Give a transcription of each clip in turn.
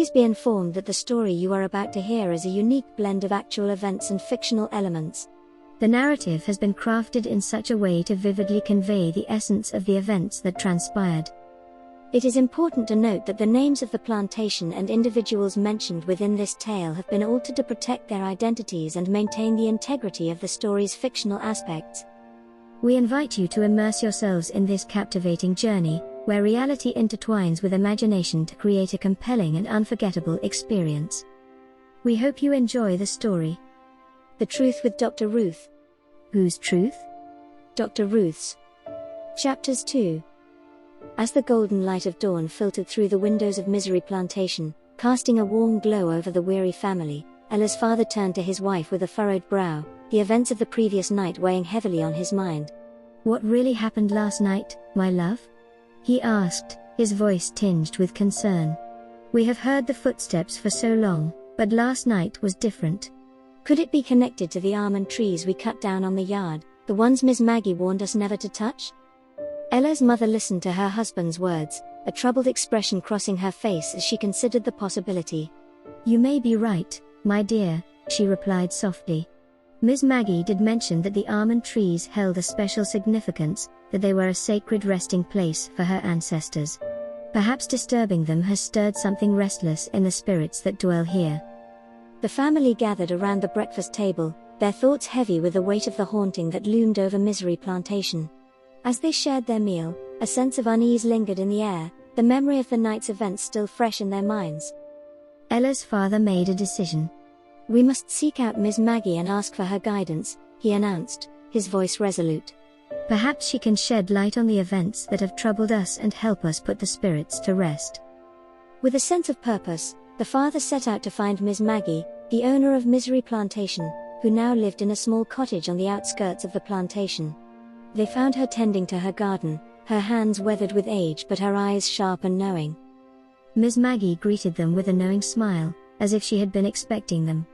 Please be informed that the story you are about to hear is a unique blend of actual events and fictional elements. The narrative has been crafted in such a way to vividly convey the essence of the events that transpired. It is important to note that the names of the plantation and individuals mentioned within this tale have been altered to protect their identities and maintain the integrity of the story's fictional aspects. We invite you to immerse yourselves in this captivating journey, where reality intertwines with imagination to create a compelling and unforgettable experience. We hope you enjoy the story. The Truth with Dr. Ruth. Whose truth? Dr. Ruth's. Chapters 2. As the golden light of dawn filtered through the windows of Misery Plantation, casting a warm glow over the weary family, Ella's father turned to his wife with a furrowed brow, the events of the previous night weighing heavily on his mind. "What really happened last night, my love?" he asked, his voice tinged with concern. "We have heard the footsteps for so long, but last night was different. Could it be connected to the almond trees we cut down on the yard, the ones Miss Maggie warned us never to touch?" Ella's mother listened to her husband's words, a troubled expression crossing her face as she considered the possibility. "You may be right, my dear," she replied softly. "Miss Maggie did mention that the almond trees held a special significance, that they were a sacred resting place for her ancestors. Perhaps disturbing them has stirred something restless in the spirits that dwell here." The family gathered around the breakfast table, their thoughts heavy with the weight of the haunting that loomed over Misery Plantation. As they shared their meal, a sense of unease lingered in the air, the memory of the night's events still fresh in their minds. Ella's father made a decision. "We must seek out Miss Maggie and ask for her guidance," he announced, his voice resolute. "Perhaps she can shed light on the events that have troubled us and help us put the spirits to rest." With a sense of purpose, the father set out to find Miss Maggie, the owner of Misery Plantation, who now lived in a small cottage on the outskirts of the plantation. They found her tending to her garden, her hands weathered with age but her eyes sharp and knowing. Miss Maggie greeted them with a knowing smile, as if she had been expecting them.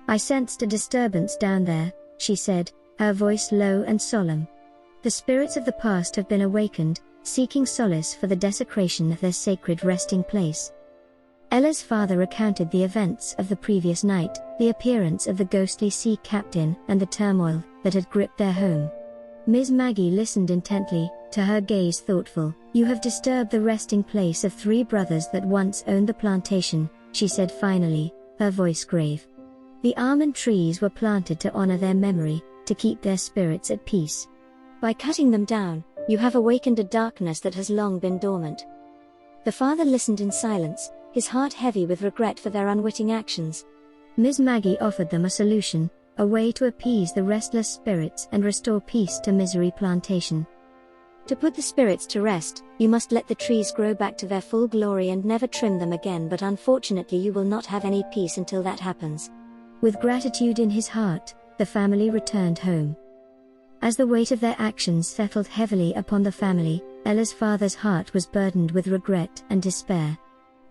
"I sensed a disturbance down there," she said, her voice low and solemn. "The spirits of the past have been awakened, seeking solace for the desecration of their sacred resting place." Ella's father recounted the events of the previous night, the appearance of the ghostly sea captain and the turmoil that had gripped their home. Miss Maggie listened intently, to her gaze thoughtful. "You have disturbed the resting place of 3 brothers that once owned the plantation," she said finally, her voice grave. "The almond trees were planted to honor their memory, to keep their spirits at peace. By cutting them down, you have awakened a darkness that has long been dormant." The father listened in silence, his heart heavy with regret for their unwitting actions. Miss Maggie offered them a solution, a way to appease the restless spirits and restore peace to Misery Plantation. "To put the spirits to rest, you must let the trees grow back to their full glory and never trim them again, but unfortunately you will not have any peace until that happens." With gratitude in his heart, the family returned home. As the weight of their actions settled heavily upon the family, Ella's father's heart was burdened with regret and despair.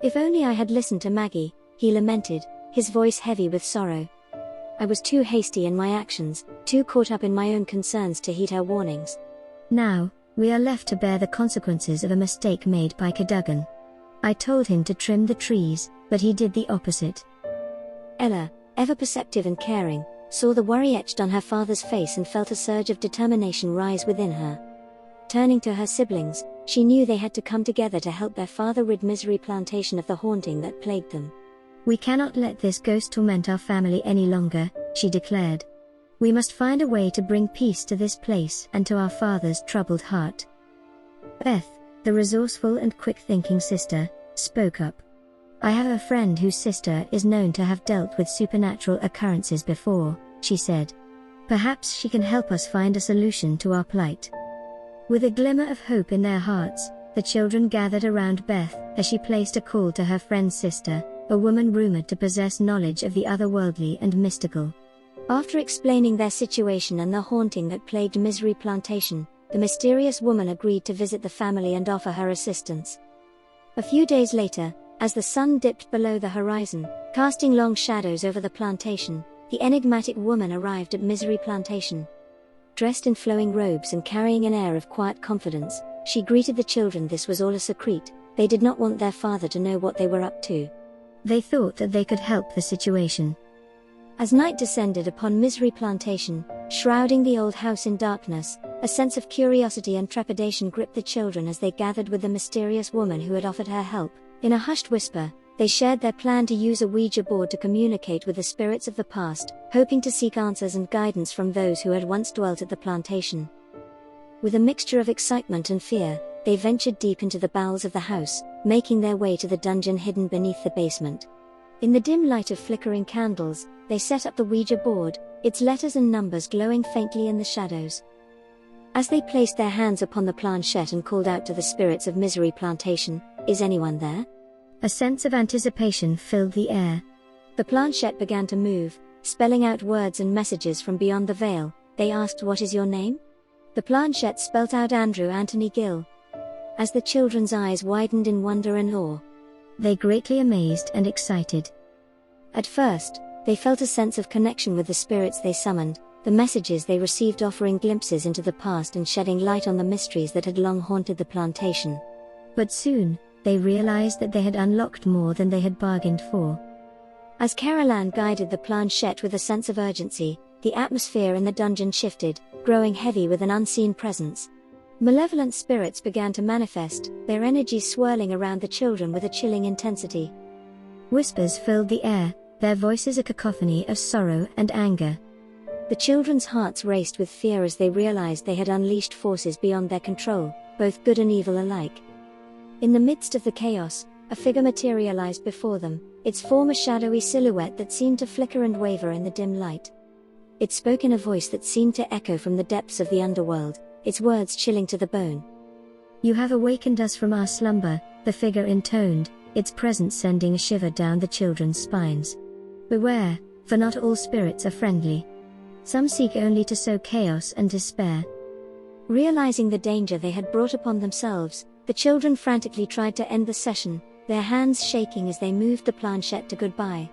"If only I had listened to Maggie," he lamented, his voice heavy with sorrow. "I was too hasty in my actions, too caught up in my own concerns to heed her warnings. Now, we are left to bear the consequences of a mistake made by Cadogan. I told him to trim the trees, but he did the opposite." Ella, ever perceptive and caring, saw the worry etched on her father's face and felt a surge of determination rise within her. Turning to her siblings, she knew they had to come together to help their father rid Misery Plantation of the haunting that plagued them. "We cannot let this ghost torment our family any longer," she declared. "We must find a way to bring peace to this place and to our father's troubled heart." Beth, the resourceful and quick-thinking sister, spoke up. "I have a friend whose sister is known to have dealt with supernatural occurrences before," she said. "Perhaps she can help us find a solution to our plight." With a glimmer of hope in their hearts, the children gathered around Beth as she placed a call to her friend's sister, a woman rumored to possess knowledge of the otherworldly and mystical. After explaining their situation and the haunting that plagued Misery Plantation, the mysterious woman agreed to visit the family and offer her assistance. A few days later, as the sun dipped below the horizon, casting long shadows over the plantation, the enigmatic woman arrived at Misery Plantation. Dressed in flowing robes and carrying an air of quiet confidence, she greeted the children. This was all a secret. They did not want their father to know what they were up to. They thought that they could help the situation. As night descended upon Misery Plantation, shrouding the old house in darkness, a sense of curiosity and trepidation gripped the children as they gathered with the mysterious woman who had offered her help. In a hushed whisper, they shared their plan to use a Ouija board to communicate with the spirits of the past, hoping to seek answers and guidance from those who had once dwelt at the plantation. With a mixture of excitement and fear, they ventured deep into the bowels of the house, making their way to the dungeon hidden beneath the basement. In the dim light of flickering candles, they set up the Ouija board, its letters and numbers glowing faintly in the shadows. As they placed their hands upon the planchette and called out to the spirits of Misery Plantation, "Is anyone there?" A sense of anticipation filled the air. The planchette began to move, spelling out words and messages from beyond the veil. They asked, "What is your name?" The planchette spelt out Andrew Anthony Gill. As the children's eyes widened in wonder and awe, they greatly amazed and excited. At first, they felt a sense of connection with the spirits they summoned, the messages they received offering glimpses into the past and shedding light on the mysteries that had long haunted the plantation. But soon, they realized that they had unlocked more than they had bargained for. As Carol Ann guided the planchette with a sense of urgency, the atmosphere in the dungeon shifted, growing heavy with an unseen presence. Malevolent spirits began to manifest, their energies swirling around the children with a chilling intensity. Whispers filled the air, their voices a cacophony of sorrow and anger. The children's hearts raced with fear as they realized they had unleashed forces beyond their control, both good and evil alike. In the midst of the chaos, a figure materialized before them, its form a shadowy silhouette that seemed to flicker and waver in the dim light. It spoke in a voice that seemed to echo from the depths of the underworld, its words chilling to the bone. "You have awakened us from our slumber," the figure intoned, its presence sending a shiver down the children's spines. "Beware, for not all spirits are friendly. Some seek only to sow chaos and despair." Realizing the danger they had brought upon themselves, the children frantically tried to end the session, their hands shaking as they moved the planchette to goodbye.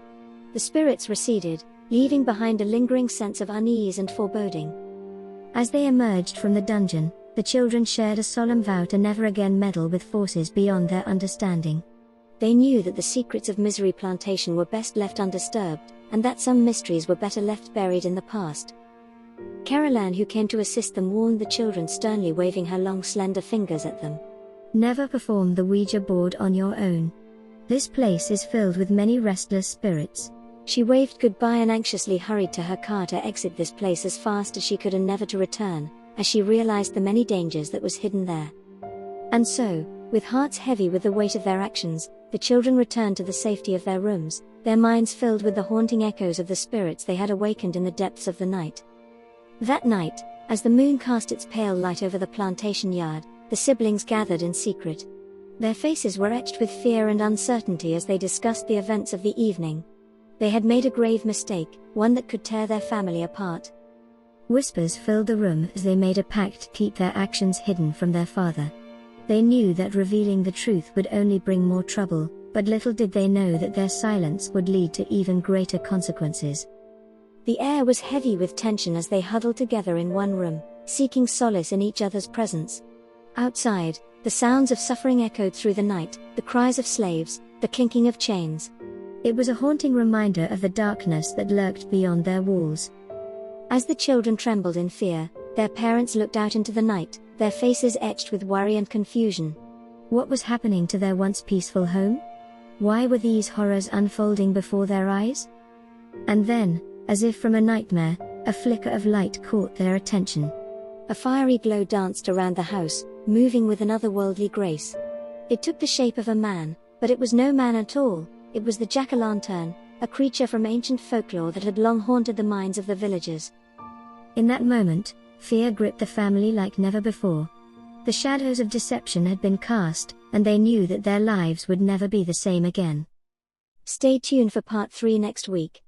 The spirits receded, leaving behind a lingering sense of unease and foreboding. As they emerged from the dungeon, the children shared a solemn vow to never again meddle with forces beyond their understanding. They knew that the secrets of Misery Plantation were best left undisturbed, and that some mysteries were better left buried in the past. Carol Ann, who came to assist them, warned the children, sternly waving her long slender fingers at them. "Never perform the Ouija board on your own. This place is filled with many restless spirits." She waved goodbye and anxiously hurried to her car to exit this place as fast as she could and never to return, as she realized the many dangers that was hidden there. And so, with hearts heavy with the weight of their actions, the children returned to the safety of their rooms, their minds filled with the haunting echoes of the spirits they had awakened in the depths of the night. That night, as the moon cast its pale light over the plantation yard, the siblings gathered in secret. Their faces were etched with fear and uncertainty as they discussed the events of the evening. They had made a grave mistake, one that could tear their family apart. Whispers filled the room as they made a pact to keep their actions hidden from their father. They knew that revealing the truth would only bring more trouble, but little did they know that their silence would lead to even greater consequences. The air was heavy with tension as they huddled together in one room, seeking solace in each other's presence. Outside, the sounds of suffering echoed through the night, the cries of slaves, the clinking of chains. It was a haunting reminder of the darkness that lurked beyond their walls. As the children trembled in fear, their parents looked out into the night, their faces etched with worry and confusion. What was happening to their once peaceful home? Why were these horrors unfolding before their eyes? And then, as if from a nightmare, a flicker of light caught their attention. A fiery glow danced around the house, moving with an otherworldly grace. It took the shape of a man, but it was no man at all. It was the jack-o'-lantern, a creature from ancient folklore that had long haunted the minds of the villagers. In that moment, fear gripped the family like never before. The shadows of deception had been cast, and they knew that their lives would never be the same again. Stay tuned for part 3 next week.